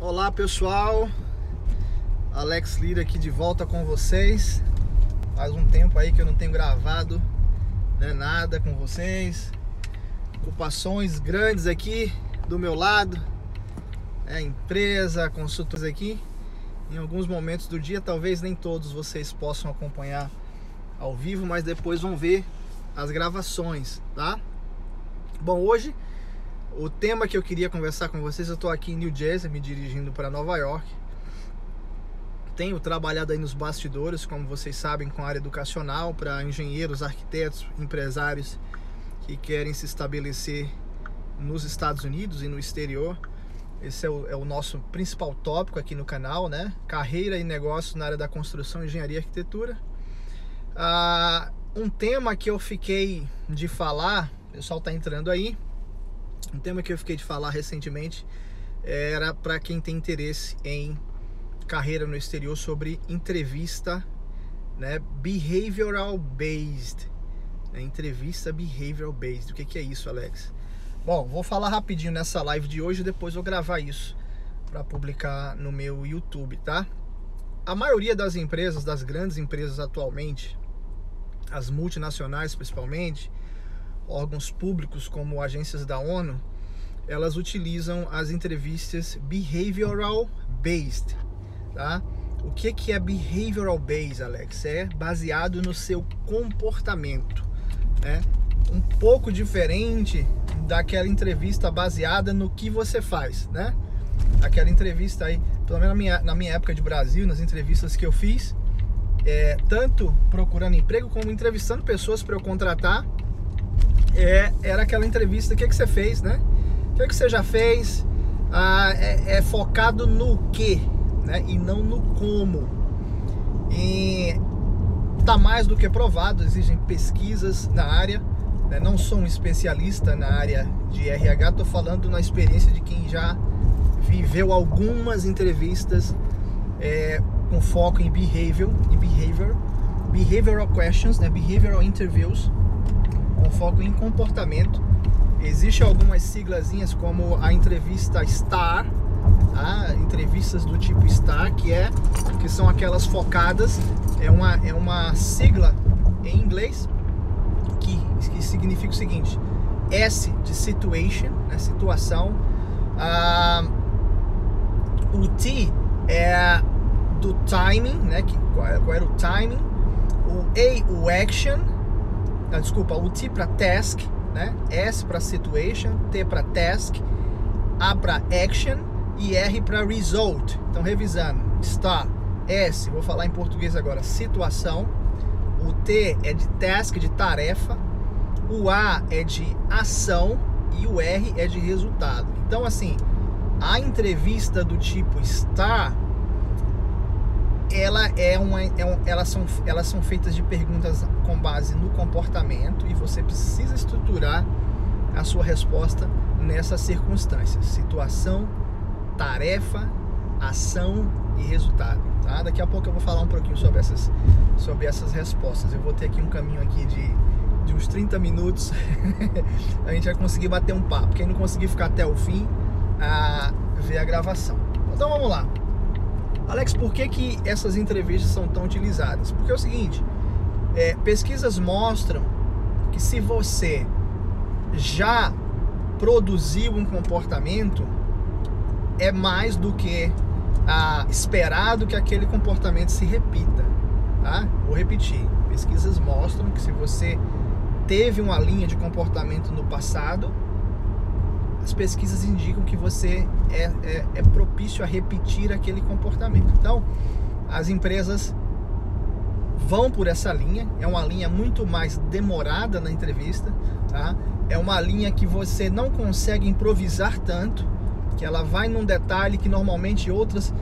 Olá pessoal, Alex Lira aqui de volta com vocês. Faz um tempo aí que eu não tenho gravado nada com vocês. Ocupações grandes aqui do meu lado, empresa, consultores aqui. Em alguns momentos do dia, talvez nem todos vocês possam acompanhar ao vivo, mas depois vão ver as gravações, tá? Bom, hoje o tema que eu queria conversar com vocês, eu estou aqui em New Jersey, me dirigindo para Nova York. Tenho trabalhado aí nos bastidores, como vocês sabem, com a área educacional, para engenheiros, arquitetos, empresários que querem se estabelecer nos Estados Unidos e no exterior. Esse é o nosso principal tópico aqui no canal, né? Carreira e negócios na área da construção, engenharia e arquitetura. Um tema que eu fiquei de falar, o pessoal está entrando aí. Um tema que eu fiquei de falar recentemente era para quem tem interesse em carreira no exterior, sobre entrevista, né, behavioral based, né, entrevista behavioral based. O que é isso, Alex? Bom, vou falar rapidinho nessa live de hoje, depois vou gravar isso para publicar no meu YouTube, tá? A maioria das empresas, das grandes empresas atualmente, as multinacionais principalmente, órgãos públicos como agências da ONU, elas utilizam as entrevistas behavioral based, tá? O que é behavioral based, Alex? É baseado no seu comportamento, né? Um pouco diferente daquela entrevista baseada no que você faz, né? Aquela entrevista aí, pelo menos na minha época de Brasil, nas entrevistas que eu fiz, tanto procurando emprego como entrevistando pessoas para eu contratar, era aquela entrevista: o que você fez, né? O que você já fez? É focado no que, né? E não no como. E tá mais do que provado, existem pesquisas na área, né? Não sou um especialista na área de RH, tô falando na experiência de quem já viveu algumas entrevistas com foco em behavioral questions, né? Behavioral interviews, com foco em comportamento. Existem algumas siglazinhas como a entrevista STAR, entrevistas do tipo STAR, que são aquelas focadas, é uma sigla em inglês que significa o seguinte: S de situation, né, situação, o T é do timing, né, qual era o timing, o action, o T para task, né? S para situation, T para task, A para action e R para result. Então, revisando: STAR, S, vou falar em português agora, situação. O T é de task, de tarefa. O A é de ação e o R é de resultado. Então, assim, a entrevista do tipo STAR, elas são feitas de perguntas com base no comportamento, e você precisa estruturar a sua resposta nessas circunstâncias: situação, tarefa, ação e resultado, tá? Daqui a pouco eu vou falar um pouquinho sobre essas respostas. Eu vou ter aqui um caminho aqui de uns 30 minutos. A gente vai conseguir bater um papo. Quem não conseguir ficar até o fim, ver a gravação. Então vamos lá. Alex, por que essas entrevistas são tão utilizadas? Porque é o seguinte: pesquisas mostram que se você já produziu um comportamento, é mais do que esperado que aquele comportamento se repita, tá? Vou repetir: pesquisas mostram que se você teve uma linha de comportamento no passado, as pesquisas indicam que você é propício a repetir aquele comportamento. Então, as empresas vão por essa linha. É uma linha muito mais demorada na entrevista, tá? É uma linha que você não consegue improvisar tanto, que ela vai num detalhe que normalmente outros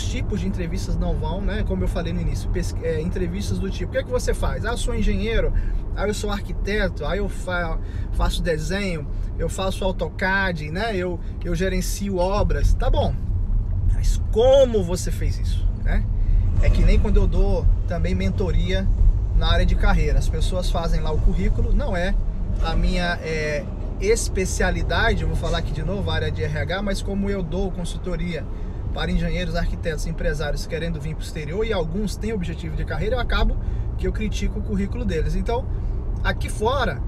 tipos de entrevistas não vão, né? Como eu falei no início, entrevistas do tipo: o que é que você faz? Eu sou engenheiro, eu sou arquiteto, eu faço desenho, eu faço AutoCAD, né? Eu gerencio obras. Tá bom, mas como você fez isso, né? É que nem quando eu dou também mentoria na área de carreira. As pessoas fazem lá o currículo, não é a minha especialidade, eu vou falar aqui de novo, a área de RH, mas como eu dou consultoria para engenheiros, arquitetos, empresários querendo vir para o exterior e alguns têm objetivo de carreira, eu acabo que eu critico o currículo deles. Então, aqui fora,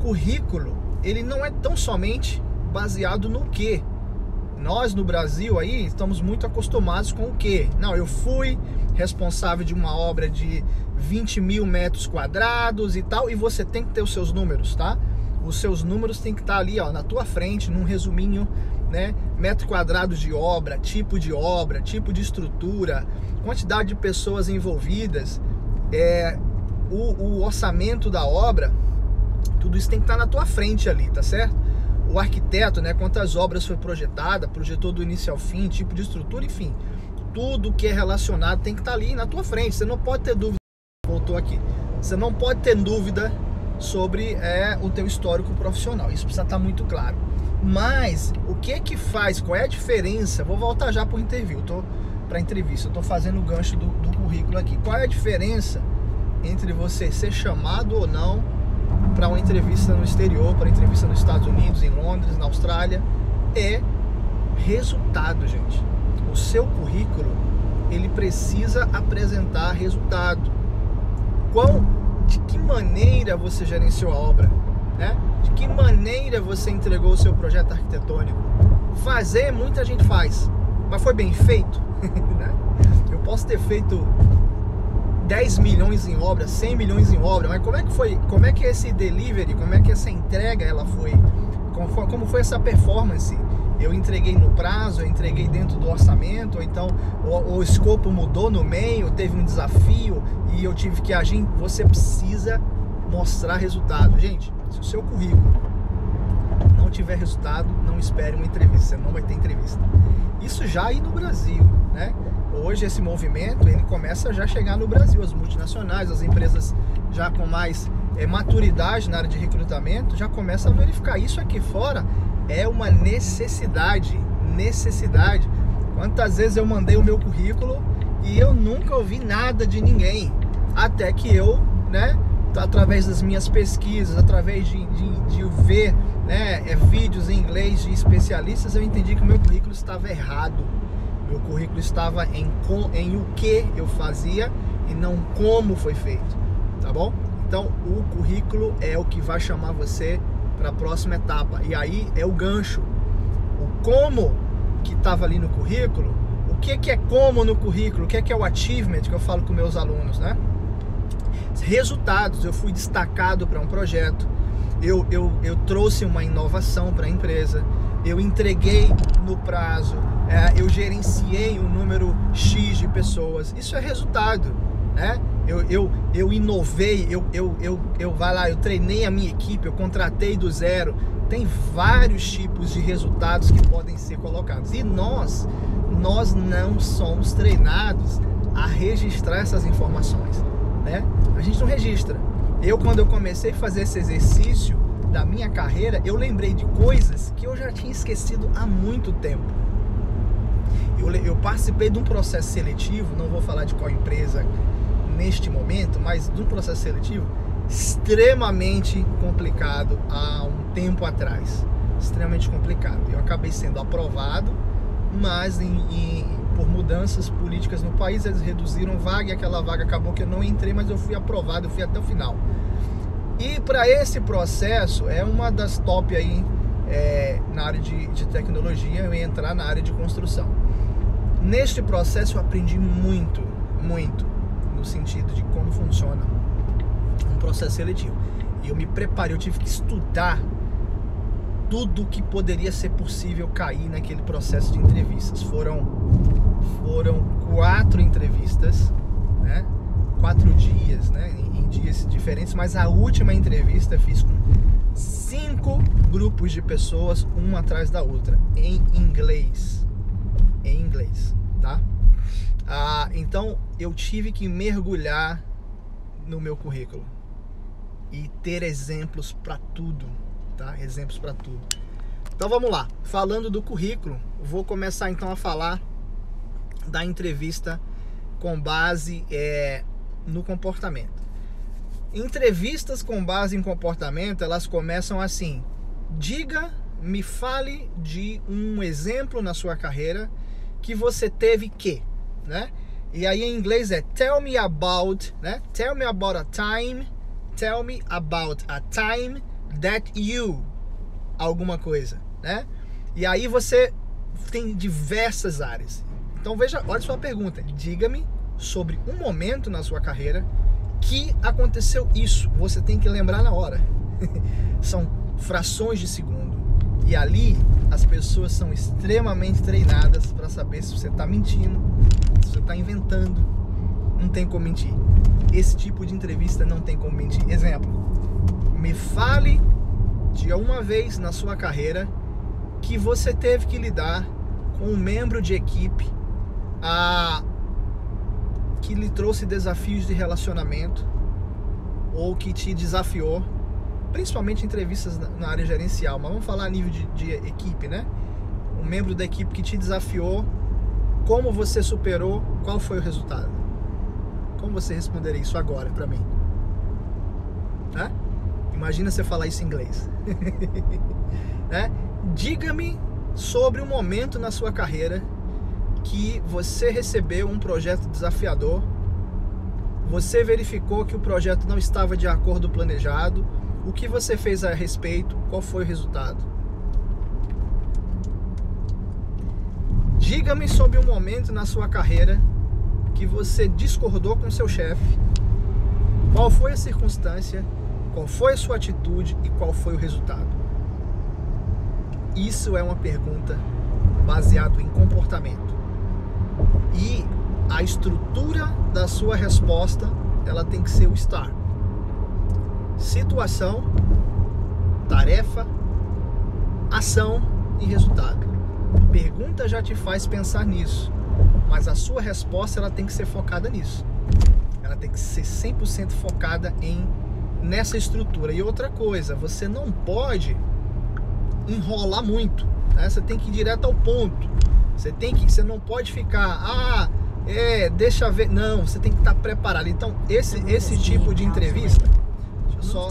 currículo, ele não é tão somente baseado no quê. Nós no Brasil aí estamos muito acostumados com o quê? Não, eu fui responsável de uma obra de 20 mil metros quadrados e tal, e você tem que ter os seus números, tá? Os seus números tem que estar ali, ó, na tua frente, num resuminho, né? Metro quadrado de obra, tipo de estrutura, quantidade de pessoas envolvidas, o orçamento da obra, tudo isso tem que estar na tua frente ali, tá certo? O arquiteto, né? Quantas obras foi projetou do início ao fim, tipo de estrutura, enfim, tudo que é relacionado tem que estar ali na tua frente. Você não pode ter dúvida, voltou aqui, você não pode ter dúvida sobre o teu histórico profissional, isso precisa estar muito claro. Mas o que faz, qual é a diferença? Vou voltar já para a entrevista, eu tô fazendo o gancho do currículo aqui. Qual é a diferença entre você ser chamado ou não para uma entrevista no exterior, para entrevista nos Estados Unidos, em Londres, na Austrália? É resultado, gente. O seu currículo, ele precisa apresentar resultado. De que maneira você gerenciou a obra, né? De que maneira você entregou o seu projeto arquitetônico? Fazer, muita gente faz, mas foi bem feito? Né? Eu posso ter feito 10 milhões em obra, 100 milhões em obra, mas como é que foi? Como é que esse delivery, como é que essa entrega ela foi? Como foi essa performance? Eu entreguei no prazo, eu entreguei dentro do orçamento, ou então o escopo mudou no meio, teve um desafio e eu tive que agir. Você precisa mostrar resultado. Gente, se o seu currículo não tiver resultado, não espere uma entrevista, você não vai ter entrevista. Isso já aí no Brasil, né? Hoje esse movimento, ele começa já a chegar no Brasil, as multinacionais, as empresas já com mais maturidade na área de recrutamento, já começam a verificar isso aqui fora. É uma necessidade. Quantas vezes eu mandei o meu currículo e eu nunca ouvi nada de ninguém, até que eu, né, através das minhas pesquisas, através de ver, né, vídeos em inglês de especialistas, eu entendi que o meu currículo estava errado. Meu currículo estava em o que eu fazia e não como foi feito, tá bom? Então o currículo é o que vai chamar você para a próxima etapa. E aí é o gancho. O como que estava ali no currículo, o que é como no currículo, o que é o achievement que eu falo com meus alunos, né? Resultados. Eu fui destacado para um projeto, eu trouxe uma inovação para a empresa, eu entreguei no prazo, eu gerenciei um número X de pessoas. Isso é resultado, né? Eu inovei, eu treinei a minha equipe, eu contratei do zero. Tem vários tipos de resultados que podem ser colocados. E nós não somos treinados a registrar essas informações, né? A gente não registra. Quando eu comecei a fazer esse exercício da minha carreira, eu lembrei de coisas que eu já tinha esquecido há muito tempo. Eu participei de um processo seletivo, não vou falar de qual empresa neste momento, mas de um processo seletivo extremamente complicado há um tempo atrás. Extremamente complicado. Eu acabei sendo aprovado, mas por mudanças políticas no país, eles reduziram vaga e aquela vaga acabou que eu não entrei, mas eu fui aprovado, eu fui até o final. E para esse processo, é uma das top aí na área de tecnologia, eu ia entrar na área de construção. Neste processo eu aprendi muito, no sentido de como funciona um processo seletivo. E eu me preparei, eu tive que estudar tudo que poderia ser possível cair naquele processo de entrevistas. Foram 4 entrevistas, né? 4 dias, né? Em dias diferentes, mas a última entrevista eu fiz com 5 grupos de pessoas, uma atrás da outra, em inglês, tá? Então eu tive que mergulhar no meu currículo e ter exemplos para tudo, tá? Exemplos para tudo. Então vamos lá, falando do currículo, vou começar então a falar da entrevista com base no comportamento. Entrevistas com base em comportamento, elas começam assim: me fale de um exemplo na sua carreira que você teve que, né? E aí em inglês é tell me about, né? Tell me about a time that you alguma coisa, né? E aí você tem diversas áreas. Então veja, olha sua pergunta. Diga-me sobre um momento na sua carreira que aconteceu isso. Você tem que lembrar na hora. São frações de segundo. E ali as pessoas são extremamente treinadas para saber se você está mentindo, se você está inventando. Não tem como mentir. Esse tipo de entrevista não tem como mentir. Exemplo, me fale de uma vez na sua carreira que você teve que lidar com um membro de equipe que lhe trouxe desafios de relacionamento ou que te desafiou, principalmente entrevistas na área gerencial, mas vamos falar a nível de equipe, né? Um membro da equipe que te desafiou, como você superou, qual foi o resultado? Como você responderia isso agora pra mim? Né? Imagina você falar isso em inglês. Né? Diga-me sobre um momento na sua carreira que você recebeu um projeto desafiador, você verificou que o projeto não estava de acordo com o planejado, o que você fez a respeito, qual foi o resultado? Diga-me sobre um momento na sua carreira que você discordou com seu chefe, qual foi a circunstância, qual foi a sua atitude e qual foi o resultado. Isso é uma pergunta baseada em comportamento. E a estrutura da sua resposta, ela tem que ser o STAR. Situação, tarefa, ação e resultado. Pergunta já te faz pensar nisso, mas a sua resposta ela tem que ser focada nisso. Ela tem que ser 100% focada nessa estrutura. E outra coisa, você não pode enrolar muito, né? Você tem que ir direto ao ponto. Você não pode ficar, deixa ver. Não, você tem que estar preparado. Então, esse tipo de entrevista, deixa eu só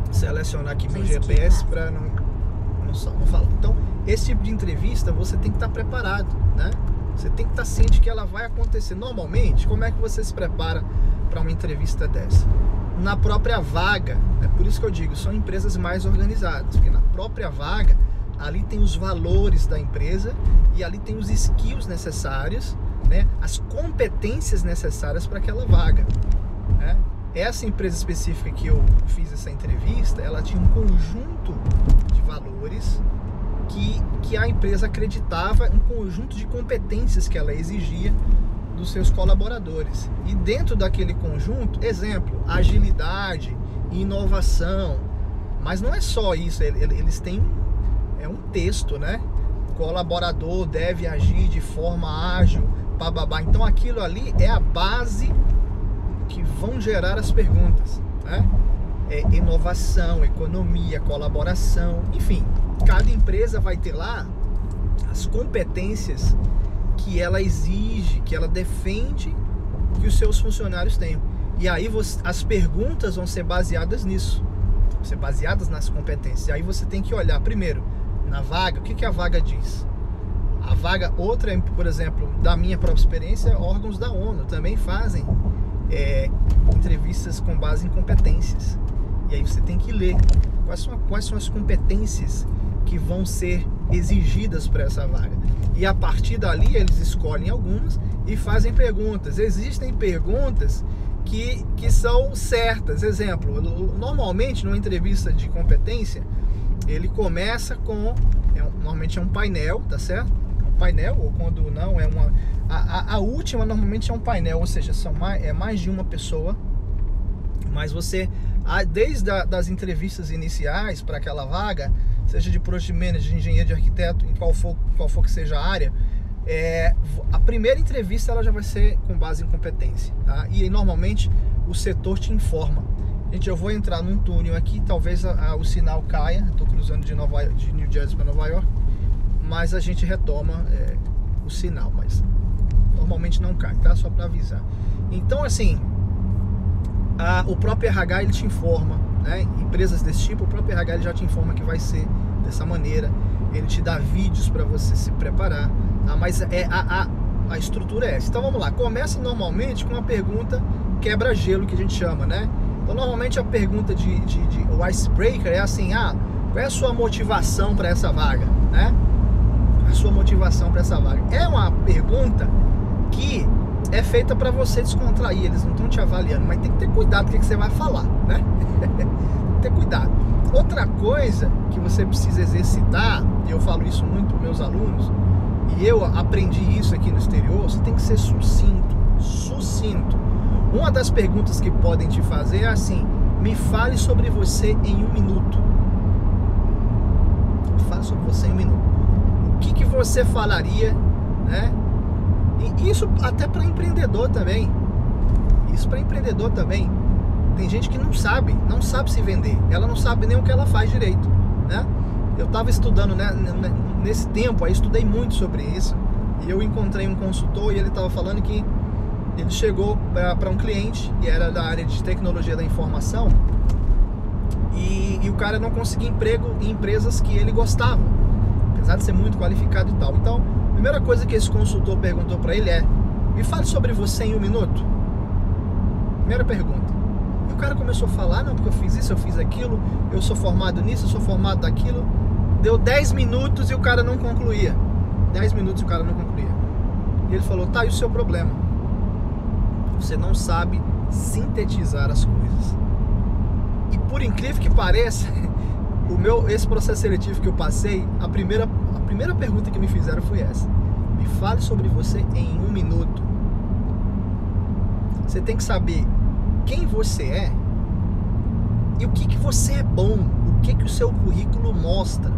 selecionar aqui meu GPS para não falar. Então, esse tipo de entrevista, você tem que estar preparado, né? Você tem que estar ciente que ela vai acontecer. Normalmente, como é que você se prepara para uma entrevista dessa? Na própria vaga, é por isso que eu digo, são empresas mais organizadas, porque na própria vaga, ali tem os valores da empresa e ali tem os skills necessários, né? As competências necessárias para aquela vaga, né? Essa empresa específica que eu fiz essa entrevista, ela tinha um conjunto de valores que a empresa acreditava, um conjunto de competências que ela exigia dos seus colaboradores. E dentro daquele conjunto, exemplo, agilidade, inovação, mas não é só isso, eles têm um texto, né? O colaborador deve agir de forma ágil, bababá. Então aquilo ali é a base que vão gerar as perguntas, né? Inovação, economia, colaboração, enfim, cada empresa vai ter lá as competências que ela exige, que ela defende que os seus funcionários tenham. E aí as perguntas vão ser baseadas nisso, vão ser baseadas nas competências. E aí você tem que olhar primeiro na vaga, o que a vaga diz? A vaga, outra, por exemplo, da minha própria experiência, órgãos da ONU também fazem entrevistas com base em competências. E aí você tem que ler quais são as competências que vão ser exigidas para essa vaga. E a partir dali eles escolhem algumas e fazem perguntas. Existem perguntas que são certas. Exemplo, normalmente numa entrevista de competência, ele começa com, normalmente é um painel, tá certo? Um painel, ou quando não, é uma... A última normalmente é um painel, ou seja, é mais de uma pessoa. Mas você, desde das entrevistas iniciais para aquela vaga, seja de project manager, de engenheiro, de arquiteto, em qual for que seja a área, a primeira entrevista ela já vai ser com base em competência, tá? E normalmente o setor te informa. Gente, eu vou entrar num túnel aqui, talvez o sinal caia. Estou cruzando de New Jersey para Nova York, mas a gente retoma o sinal, mas normalmente não cai, tá? Só para avisar. Então, assim, o próprio RH ele te informa né? Empresas desse tipo, o próprio RH ele já te informa que vai ser dessa maneira, ele te dá vídeos para você se preparar, tá? Mas a estrutura é essa. Então vamos lá, começa normalmente com uma pergunta quebra-gelo, que a gente chama, né? Então normalmente a pergunta o icebreaker é assim: qual é a sua motivação para essa vaga, né? A sua motivação para essa vaga é uma pergunta que é feita para você descontrair, eles não estão te avaliando, mas tem que ter cuidado com o que você vai falar, né? Tem que ter cuidado. Outra coisa que você precisa exercitar, e eu falo isso muito para meus alunos, e eu aprendi isso aqui no exterior, você tem que ser sucinto. Uma das perguntas que podem te fazer é assim: me fale sobre você em 1 minuto. Fale sobre você em 1 minuto. O que você falaria, né? E isso até para empreendedor também. Tem gente que não sabe se vender. Ela não sabe nem o que ela faz direito, né? Eu estava estudando, né, nesse tempo, aí estudei muito sobre isso. E eu encontrei um consultor e ele estava falando que ele chegou para um cliente que era da área de tecnologia da informação e o cara não conseguia emprego em empresas que ele gostava, apesar de ser muito qualificado e tal. Então, a primeira coisa que esse consultor perguntou para ele é: me fale sobre você em 1 minuto. Primeira pergunta. E o cara começou a falar: não, porque eu fiz isso, eu fiz aquilo, eu sou formado nisso, eu sou formado daquilo. Deu 10 minutos e o cara não concluía. 10 minutos e o cara não concluía. E ele falou: tá, e o seu problema? Você não sabe sintetizar as coisas. E por incrível que pareça, esse processo seletivo que eu passei, a primeira pergunta que me fizeram foi essa: me fale sobre você em 1 minuto. Você tem que saber quem você é e o que você é bom, o que o seu currículo mostra,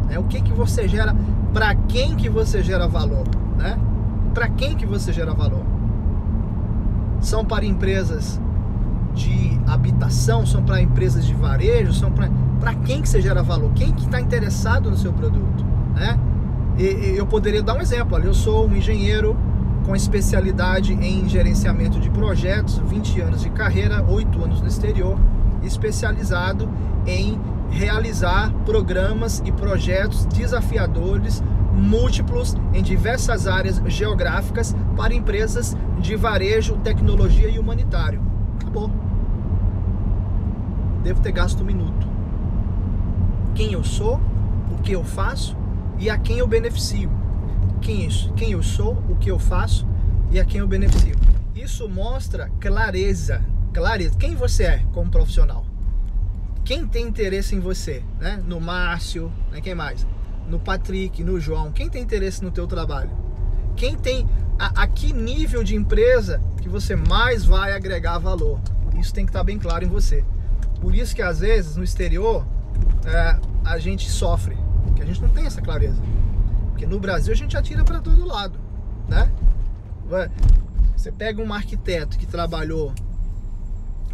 né? O que você gera, para quem que você gera valor, né? Para quem que você gera valor? São para empresas de habitação, são para empresas de varejo, são para quem que você gera valor, quem que está interessado no seu produto, né? E eu poderia dar um exemplo. Eu sou um engenheiro com especialidade em gerenciamento de projetos, 20 anos de carreira, 8 anos no exterior, especializado em realizar programas e projetos desafiadores, múltiplos, em diversas áreas geográficas para empresas de varejo, tecnologia e humanitário. Acabou. Devo ter gasto 1 minuto. Quem eu sou, o que eu faço e a quem eu beneficio. Quem eu sou, o que eu faço e a quem eu beneficio. Isso mostra clareza. Quem você é como profissional. Quem tem interesse em você, né? No Márcio, né? Quem mais? No Patrick, no João. Quem tem interesse no teu trabalho? Quem tem a que nível de empresa que você mais vai agregar valor? Isso tem que estar bem claro em você. Por isso que às vezes no exterior a gente sofre, porque a gente não tem essa clareza. Porque no Brasil a gente atira para todo lado, né? Você pega um arquiteto que trabalhou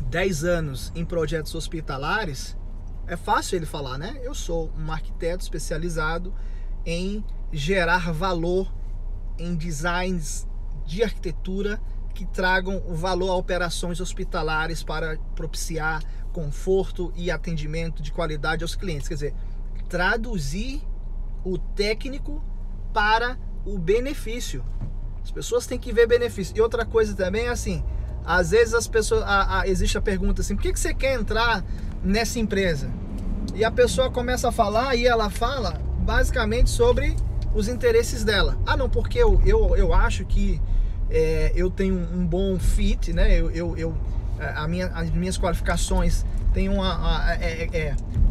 10 anos em projetos hospitalares, é fácil ele falar, né? Eu sou um arquiteto especializado em gerar valor em designs de arquitetura que tragam o valor a operações hospitalares para propiciar conforto e atendimento de qualidade aos clientes. Quer dizer, traduzir o técnico para o benefício. As pessoas têm que ver benefício. E outra coisa também é assim, às vezes as pessoas, existe a pergunta assim: por que você quer entrar nessa empresa? E a pessoa começa a falar e ela fala basicamente sobre os interesses dela. Ah, não, porque eu acho que eu tenho um bom fit, né? As minhas qualificações têm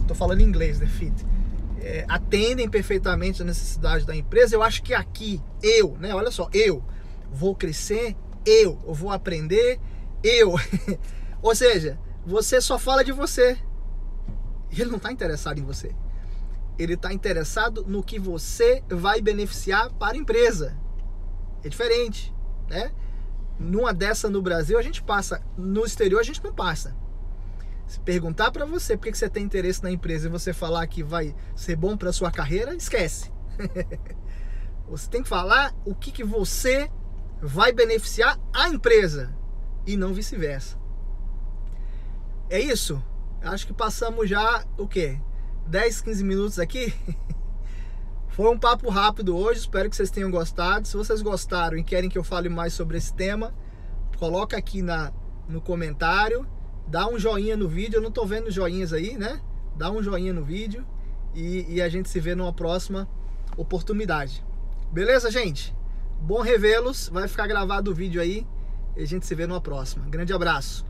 tô falando em inglês, né? Fit. Atendem perfeitamente a necessidade da empresa. Eu acho que aqui, né? Olha só, eu vou crescer, eu vou aprender, ou seja, você só fala de você. Ele não está interessado em você. Ele está interessado no que você vai beneficiar para a empresa. É diferente, né? Numa dessa no Brasil a gente passa, no exterior a gente não passa. Se perguntar para você por que você tem interesse na empresa e você falar que vai ser bom para a sua carreira, esquece. Você tem que falar o que você vai beneficiar a empresa e não vice-versa. É isso? Acho que passamos já, o quê? 10, 15 minutos aqui. Foi um papo rápido hoje, espero que vocês tenham gostado. Se vocês gostaram e querem que eu fale mais sobre esse tema, coloca aqui no comentário, dá um joinha no vídeo. Eu não tô vendo joinhas aí, né? Dá um joinha no vídeo e a gente se vê numa próxima oportunidade. Beleza, gente? Bom revê-los, vai ficar gravado o vídeo aí e a gente se vê numa próxima. Grande abraço.